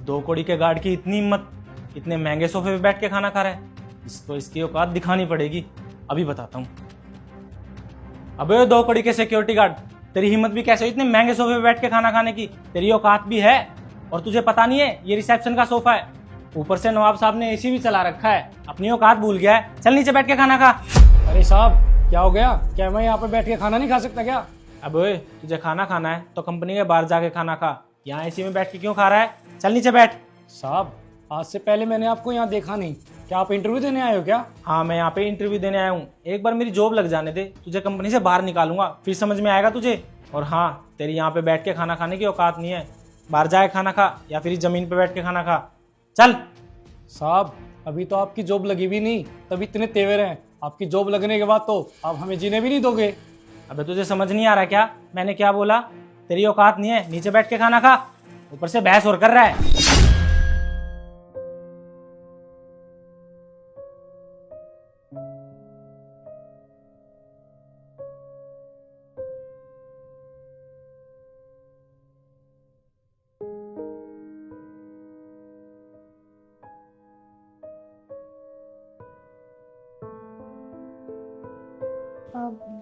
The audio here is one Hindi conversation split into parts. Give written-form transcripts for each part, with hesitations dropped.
2 कौड़ी के गार्ड की इतनी हिम्मत, इतने महंगे सोफे पे बैठ के खाना खा रहा है। इसको इसकी औकात दिखानी पड़ेगी, अभी बताता हूँ। अबे 2 कौड़ी के सिक्योरिटी गार्ड, तेरी हिम्मत भी कैसे इतने महंगे सोफे पे बैठ के खाना खाने की? तेरी औकात भी है और तुझे पता नहीं है ये रिसेप्शन का सोफा है। ऊपर से नवाब साहब ने एसी भी चला रखा है, अपनी औकात भूल गया है। चल नीचे बैठ के खाना खा। अरे साहब क्या हो गया? क्या मैं यहाँ पे बैठ के खाना नहीं खा सकता क्या? अब ओए, तुझे खाना खाना है तो कंपनी के बाहर जाके खाना खा, यहाँ एसी में बैठ के क्यों खा रहा है? चल नीचे बैठ। साहब आज से पहले मैंने आपको यहाँ देखा नहीं, क्या आप इंटरव्यू देने आए हो क्या? हाँ, मैं यहाँ पे इंटरव्यू देने आया हूँ। एक बार मेरी जॉब लग जाने दे, तुझे कंपनी से बाहर निकालूंगा, फिर समझ में आएगा तुझे। और हाँ, तेरी यहाँ पे बैठ के खाना खाने की औकात नहीं है। बाहर जाके खाना खा या फिर जमीन पे बैठ के खाना खा। चल। साहब अभी तो आपकी जॉब लगी भी नहीं, तब इतने तेवर हैं। आपकी जॉब लगने के बाद तो आप हमें जीने भी नहीं दोगे। अबे तुझे समझ नहीं आ रहा क्या मैंने क्या बोला? तेरी औकात नहीं है, नीचे बैठ के खाना खा। ऊपर से बहस और कर रहा है।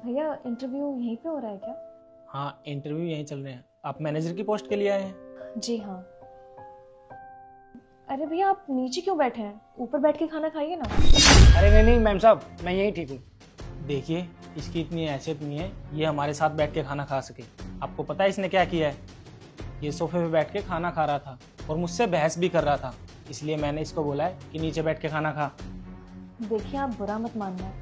भैया इंटरव्यू यहीं पे हो रहा है क्या? हाँ, इंटरव्यू यहीं चल रहे हैं। आप मैनेजर की पोस्ट के लिए आए हैं? जी हाँ। अरे भैया आप नीचे क्यों बैठे हैं? ऊपर बैठ के खाना खाइए ना। अरे नहीं नहीं मैम साहब, मैं यहीं ठीक हूँ। देखिए, इसकी इतनी हैसियत नहीं है ये हमारे साथ बैठ के खाना खा सके। आपको पता है इसने क्या किया है? ये सोफे पे बैठ के खाना खा रहा था और मुझसे बहस भी कर रहा था, इसलिए मैंने इसको बोला है कि नीचे बैठ के खाना खा। देखिए आप बुरा मत मानना,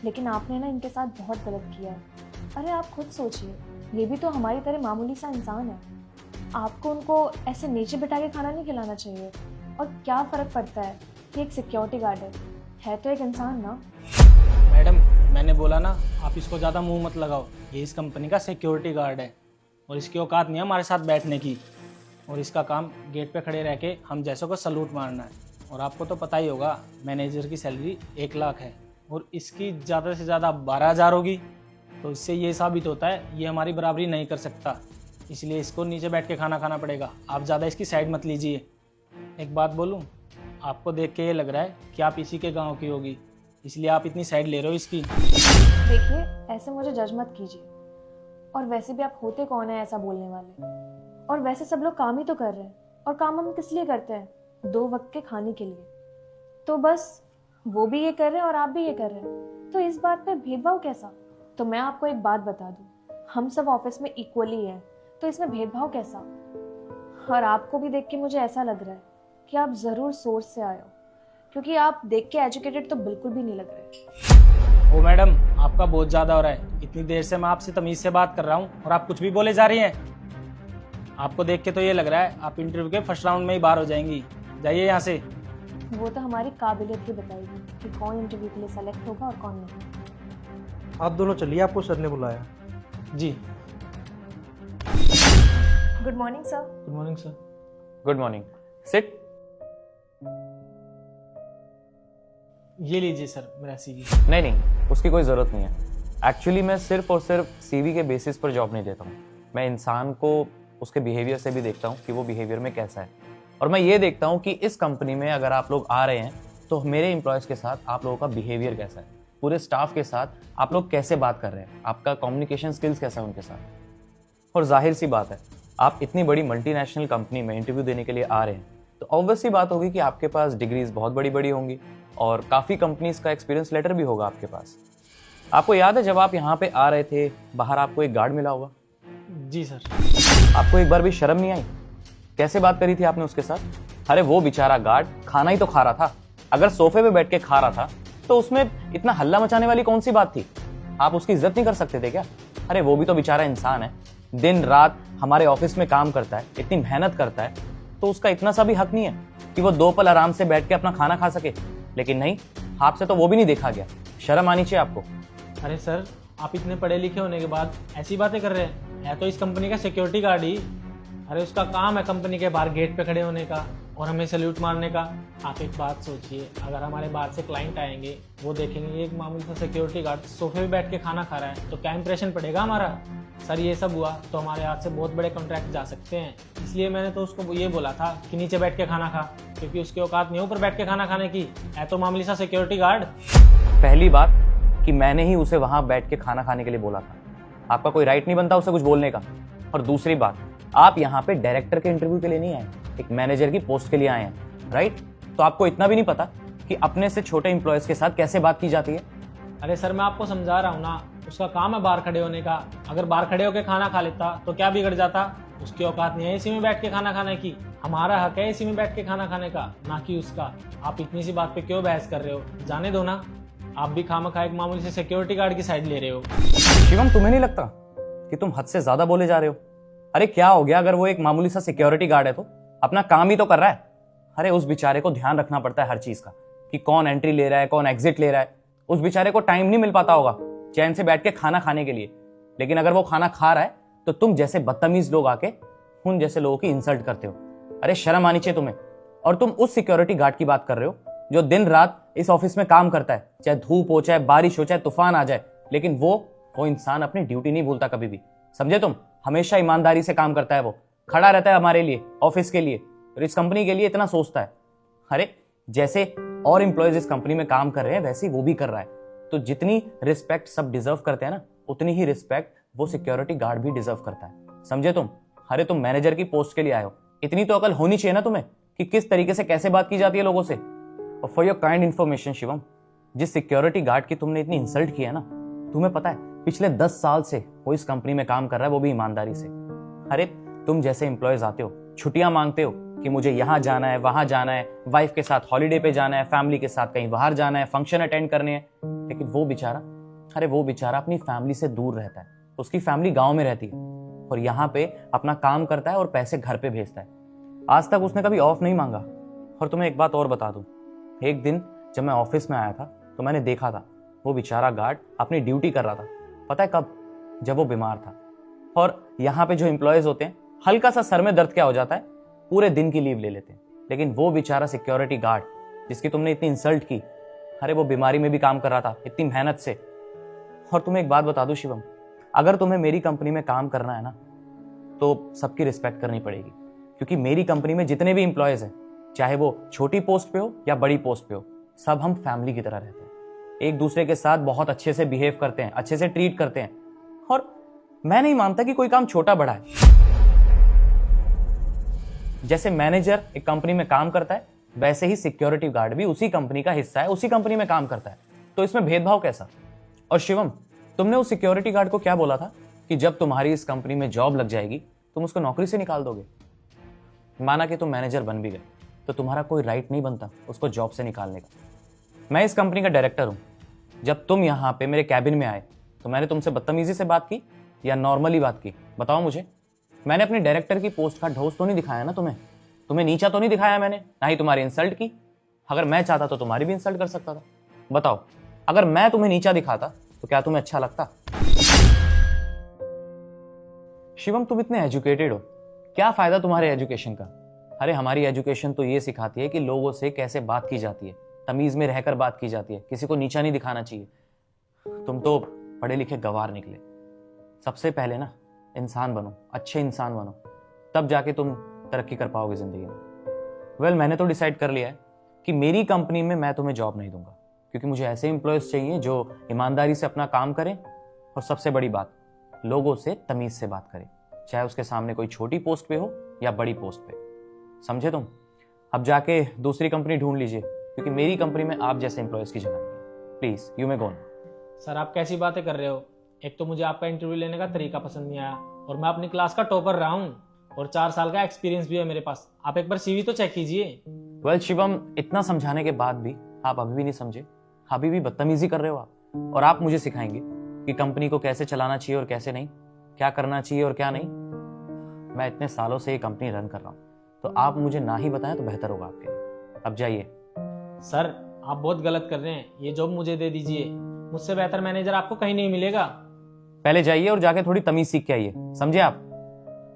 लेकिन आपने ना इनके साथ बहुत गलत किया है। अरे आप खुद सोचिए, ये भी तो हमारी तरह मामूली सा इंसान है। आपको उनको ऐसे नीचे बिठा के खाना नहीं खिलाना चाहिए। और क्या फ़र्क पड़ता है कि एक सिक्योरिटी गार्ड है तो एक इंसान ना। मैडम, मैंने बोला ना, आप इसको ज़्यादा मुंह मत लगाओ। ये इस कंपनी का सिक्योरिटी गार्ड है और इसकी औकात नहीं है हमारे साथ बैठने की। और इसका काम गेट पे खड़े रह के हम जैसों को सलूट मारना है। और आपको तो पता ही होगा, मैनेजर की सैलरी 1 लाख है और इसकी ज़्यादा से ज़्यादा 12,000 होगी। तो इससे ये साबित होता है ये हमारी बराबरी नहीं कर सकता, इसलिए इसको नीचे बैठ के खाना खाना पड़ेगा। आप ज़्यादा इसकी साइड मत लीजिए। एक बात बोलूँ, आपको देख के ये लग रहा है कि आप इसी के गांव की होगी, इसलिए आप इतनी साइड ले रहे हो इसकी। देखिए ऐसे मुझे जज मत कीजिए। और वैसे भी आप होते कौन है ऐसा बोलने वाले? और वैसे सब लोग काम ही तो कर रहे हैं, और काम हम किस लिए करते हैं? 2 वक्त के खाने के लिए। तो बस वो भी ये कर रहे हैं और आप भी ये कर रहे हैं, तो इस बात पे भेदभाव कैसा? तो मैं आपको एक बात बता दूं, हम सब ऑफिस में इक्वली हैं, तो इसमें भेदभाव कैसा? और आपको भी देख के मुझे ऐसा लग रहा है कि आप ज़रूर सोर्स से आए हो, क्योंकि आप देख के एजुकेटेड तो बिल्कुल भी नहीं लग रहे। ओ मैडम, आपका बहुत ज़्यादा हो रहा है। इतनी देर से मैं आपसे तमीज़ से बात कर रहा हूँ और आप कुछ भी बोले जा रही हैं। आपको देख के तो ये लग रहा है आप इंटरव्यू के फर्स्ट राउंड में ही बाहर हो जाएंगी। जाइए यहाँ से। वो तो हमारी काबिलियत ही बताएगी कि कौन इंटरव्यू के लिए सेलेक्ट होगा और कौन नहीं। आप दोनों चलिए, आपको सर ने बुलाया। जी। Good morning sir. Good morning sir. Good morning. Sit. ये लीजिए सर मेरा सीवी। नहीं नहीं, उसकी कोई ज़रूरत नहीं है। एक्चुअली मैं सिर्फ और सिर्फ सीवी के बेसिस पर जॉब नहीं देता हूँ। मैं इंसान को उसके बिहेवियर से भी देखता हूँ कि वो बिहेवियर में कैसा है। और मैं ये देखता हूँ कि इस कंपनी में अगर आप लोग आ रहे हैं तो मेरे एम्प्लॉयज़ के साथ आप लोगों का बिहेवियर कैसा है, पूरे स्टाफ के साथ आप लोग कैसे बात कर रहे हैं, आपका कम्युनिकेशन स्किल्स कैसा है उनके साथ। और जाहिर सी बात है, आप इतनी बड़ी मल्टीनेशनल कंपनी में इंटरव्यू देने के लिए आ रहे हैं तो ऑब्वियस सी बात होगी कि आपके पास डिग्रीज बहुत बड़ी बड़ी होंगी और काफ़ी कंपनीज का एक्सपीरियंस लेटर भी होगा आपके पास। आपको याद है जब आप यहाँ पे आ रहे थे, बाहर आपको एक गार्ड मिला होगा? जी सर। आपको एक बार भी शर्म नहीं आई? कैसे बात करी थी आपने उसके साथ? अरे वो बेचारा गार्ड खाना ही तो खा रहा था। अगर सोफे पे बैठ के खा रहा था तो उसमें इतना हल्ला मचाने वाली कौन सी बात थी? आप उसकी इज्जत नहीं कर सकते थे क्या? अरे वो भी तो बेचारा इंसान है, दिन रात हमारे ऑफिस में काम करता है, इतनी मेहनत करता है, तो उसका इतना सा भी हक नहीं है कि वो 2 पल आराम से बैठ के अपना खाना खा सके? लेकिन नहीं, आपसे तो वो भी नहीं देखा गया। शर्म आनी चाहिए आपको। अरे सर, आप इतने पढ़े लिखे होने के बाद ऐसी बातें कर रहे हैं। है तो इस कंपनी का सिक्योरिटी गार्ड ही। अरे उसका काम है कंपनी के बाहर गेट पे खड़े होने का और हमें सैल्यूट मारने का। आप एक बात सोचिए, अगर हमारे बाहर से क्लाइंट आएंगे, वो देखेंगे एक मामूली सा सिक्योरिटी गार्ड सोफे पे बैठ के खाना खा रहा है, तो क्या इंप्रेशन पड़ेगा हमारा। सर ये सब हुआ तो हमारे हाथ से बहुत बड़े कॉन्ट्रैक्ट जा सकते हैं। इसलिए मैंने तो उसको ये बोला था कि नीचे बैठ के खाना खा, क्योंकि उसकी औकात नहीं है ऊपर बैठ के खाना खाने की, है तो मामूली सा सिक्योरिटी गार्ड। पहली बात कि मैंने ही उसे वहां बैठ के खाना खाने के लिए बोला था, आपका कोई राइट नहीं बनता उसे कुछ बोलने का। और दूसरी बात, आप यहाँ पे डायरेक्टर के इंटरव्यू के लिए नहीं आए, एक मैनेजर की पोस्ट के लिए आए हैं, राइट? तो आपको इतना भी नहीं पता कि अपने से छोटे एम्प्लॉयज के साथ कैसे बात की जाती है। अरे सर मैं आपको समझा रहा हूँ ना, उसका काम है बाहर खड़े होने का। अगर बाहर खड़े होकर खाना खा लेता तो क्या बिगड़ जाता। उसकी औकात नहीं है एसी में बैठ के खाना खाने की, हमारा हक है एसी में बैठ के खाना खाने का, ना कि उसका। आप इतनी सी बात पे क्यों बहस कर रहे हो, जाने दो ना। आप भी खामखा एक मामूली से सिक्योरिटी गार्ड की साइड ले रहे हो। शिवम, तुम्हें नहीं लगता कि तुम हद से ज्यादा बोले जा रहे हो? अरे क्या हो गया, अगर वो एक मामूली सा सिक्योरिटी गार्ड है तो अपना काम ही तो कर रहा है। अरे उस बेचारे को ध्यान रखना पड़ता है हर चीज का, कि कौन एंट्री ले रहा है, कौन एग्जिट ले रहा है। उस बेचारे को टाइम नहीं मिल पाता होगा चैन से बैठ के खाना खाने के लिए। लेकिन अगर वो खाना खा रहा है तो तुम जैसे बदतमीज लोग आके उन जैसे लोगों की इंसल्ट करते हो। अरे शर्म आनी चाहिए तुम्हें। और तुम उस सिक्योरिटी गार्ड की बात कर रहे हो जो दिन रात इस ऑफिस में काम करता है, चाहे धूप हो, चाहे बारिश हो, चाहे तूफान आ जाए, लेकिन वो इंसान अपनी ड्यूटी नहीं भूलता कभी भी, समझे तुम? हमेशा ईमानदारी से काम करता है, वो खड़ा रहता है हमारे लिए, ऑफिस के लिए और इस कंपनी के लिए इतना सोचता है। अरे जैसे और एम्प्लॉयज इस कंपनी में काम कर रहे हैं वैसे ही वो भी कर रहा है। तो जितनी रिस्पेक्ट सब डिजर्व करते हैं ना, उतनी ही रिस्पेक्ट वो सिक्योरिटी गार्ड भी डिजर्व करता है, समझे तुम? अरे तुम मैनेजर की पोस्ट के लिए आए हो, इतनी तो अकल होनी चाहिए ना तुम्हें कि किस तरीके से कैसे बात की जाती है लोगों से। और for your kind information Shivam, जिस सिक्योरिटी गार्ड की तुमने इतनी इंसल्ट की है ना, तुम्हें पता है पिछले 10 साल से वो इस कंपनी में काम कर रहा है, वो भी ईमानदारी से। अरे तुम जैसे एम्प्लॉयज आते हो, छुट्टियां मांगते हो कि मुझे यहां जाना है, वहां जाना है, वाइफ के साथ हॉलीडे पे जाना है, फैमिली के साथ कहीं बाहर जाना है, फंक्शन अटेंड करने हैं, लेकिन वो बेचारा अपनी फैमिली से दूर रहता है। उसकी फैमिली गांव में रहती है और यहाँ पे अपना काम करता है और पैसे घर पे भेजता है। आज तक उसने कभी ऑफ नहीं मांगा। और तुम्हें एक बात और बता दूं, एक दिन जब मैं ऑफिस में आया था तो मैंने देखा था वो बेचारा गार्ड अपनी ड्यूटी कर रहा था। पता है कब? जब वो बीमार था। और यहाँ पे जो एम्प्लॉयज होते हैं, हल्का सा सर में दर्द क्या हो जाता है, पूरे दिन की लीव ले लेते हैं। लेकिन वो बेचारा सिक्योरिटी गार्ड जिसकी तुमने इतनी इंसल्ट की, अरे वो बीमारी में भी काम कर रहा था इतनी मेहनत से। और तुम्हें एक बात बता दूं शिवम, अगर तुम्हें मेरी कंपनी में काम करना है ना, तो सबकी रिस्पेक्ट करनी पड़ेगी, क्योंकि मेरी कंपनी में जितने भी एम्प्लॉयज हैं, चाहे वो छोटी पोस्ट पे हो या बड़ी पोस्ट पे हो, सब हम फैमिली की तरह रहते हैं, एक दूसरे के साथ बहुत अच्छे से बिहेव करते हैं, अच्छे से ट्रीट करते हैं। और मैं नहीं मानता कि कोई काम छोटा बड़ा है। जैसे मैनेजर एक कंपनी में काम करता है, वैसे ही सिक्योरिटी गार्ड भी उसी कंपनी का हिस्सा है, उसी कंपनी में काम करता है। तो इसमें भेदभाव कैसा? और शिवम, तुमने उस सिक्योरिटी गार्ड को क्या बोला था कि जब तुम्हारी इस कंपनी में जॉब लग जाएगी तुम उसको नौकरी से निकाल दोगे? माना कि तुम मैनेजर बन भी गए तो तुम्हारा कोई राइट नहीं बनता उसको जॉब से निकालने का। मैं इस कंपनी का डायरेक्टर हूं। जब तुम यहाँ पे मेरे कैबिन में आए तो मैंने तुमसे बदतमीजी से बात की या नॉर्मली बात की? बताओ मुझे। मैंने अपनी डायरेक्टर की पोस्ट का ढोस तो नहीं दिखाया ना तुम्हें नीचा तो नहीं दिखाया मैंने, ना ही तुम्हारी इंसल्ट की। अगर मैं चाहता तो तुम्हारी भी इंसल्ट कर सकता था। बताओ, अगर मैं तुम्हें नीचा दिखाता तो क्या तुम्हें अच्छा लगता? शिवम, तुम इतने एजुकेटेड हो, क्या फायदा तुम्हारे एजुकेशन का? अरे हमारी एजुकेशन तो ये सिखाती है कि लोगों से कैसे बात की जाती है, तमीज में रहकर बात की जाती है, किसी को नीचा नहीं दिखाना चाहिए। तुम तो पढ़े लिखे गवार निकले। सबसे पहले ना इंसान बनो, अच्छे इंसान बनो, तब जाके तुम तरक्की कर पाओगे जिंदगी में। वेल, मैंने तो डिसाइड कर लिया है कि मेरी कंपनी में मैं तुम्हें जॉब नहीं दूंगा, क्योंकि मुझे ऐसे एम्प्लॉयज चाहिए जो ईमानदारी से अपना काम करें और सबसे बड़ी बात, लोगों से तमीज से बात करें, चाहे उसके सामने कोई छोटी पोस्ट पे हो या बड़ी पोस्ट पे। समझे तुम? अब जाके दूसरी कंपनी ढूंढ लीजिए, क्योंकि मेरी कंपनी में आप जैसे एम्प्लॉयज की जगह नहीं है। Please, you may go. Sir आप कैसी बातें कर रहे हो? एक तो मुझे आपका इंटरव्यू लेने का तरीका पसंद नहीं आया, और मैं अपनी क्लास का टॉपर रहा हूँ और 4 साल का एक्सपीरियंस भी है मेरे पास। आप एक बार सीवी तो चेक कीजिए। वेल शिवम, इतना समझाने के बाद भी आप अभी भी नहीं समझे, अभी भी बदतमीजी कर रहे हो आप। और आप मुझे सिखाएंगे कि कंपनी को कैसे चलाना चाहिए और कैसे नहीं, क्या करना चाहिए और क्या नहीं। मैं इतने सालों से ये कंपनी रन कर रहा हूँ, तो आप मुझे ना ही बताएं तो बेहतर होगा आपके लिए। अब जाइए। सर आप बहुत गलत कर रहे हैं, ये जॉब मुझे दे दीजिए, मुझसे बेहतर मैनेजर आपको कहीं नहीं मिलेगा। पहले जाइए और जाके थोड़ी तमीज सीख के आइए, समझे आप?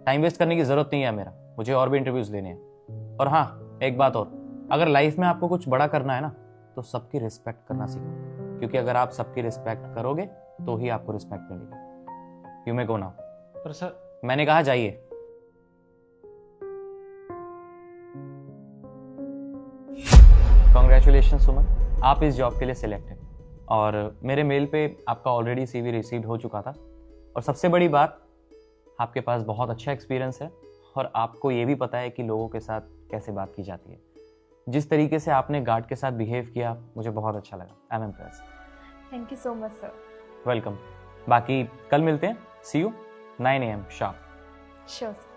टाइम वेस्ट करने की जरूरत नहीं है मेरा, मुझे और भी इंटरव्यूज लेने हैं। और हाँ, एक बात और, अगर लाइफ में आपको कुछ बड़ा करना है ना, तो सबकी रिस्पेक्ट करना सीखो, क्योंकि अगर आप सबकी रिस्पेक्ट करोगे तो ही आपको रिस्पेक्ट मिलेगी। You may go now. पर सर, मैंने कहा जाइए। कॉन्ग्रेचुलेशन सुमन, आप इस जॉब के लिए सिलेक्ट हैं और मेरे मेल पे आपका ऑलरेडी सीवी रिसीव हो चुका था। और सबसे बड़ी बात, आपके पास बहुत अच्छा एक्सपीरियंस है और आपको ये भी पता है कि लोगों के साथ कैसे बात की जाती है। जिस तरीके से आपने गार्ड के साथ बिहेव किया, मुझे बहुत अच्छा लगा। I am impressed. Thank you so much sir. Welcome. बाकी कल मिलते हैं। सी यू 9 AM शार्प। श्योर।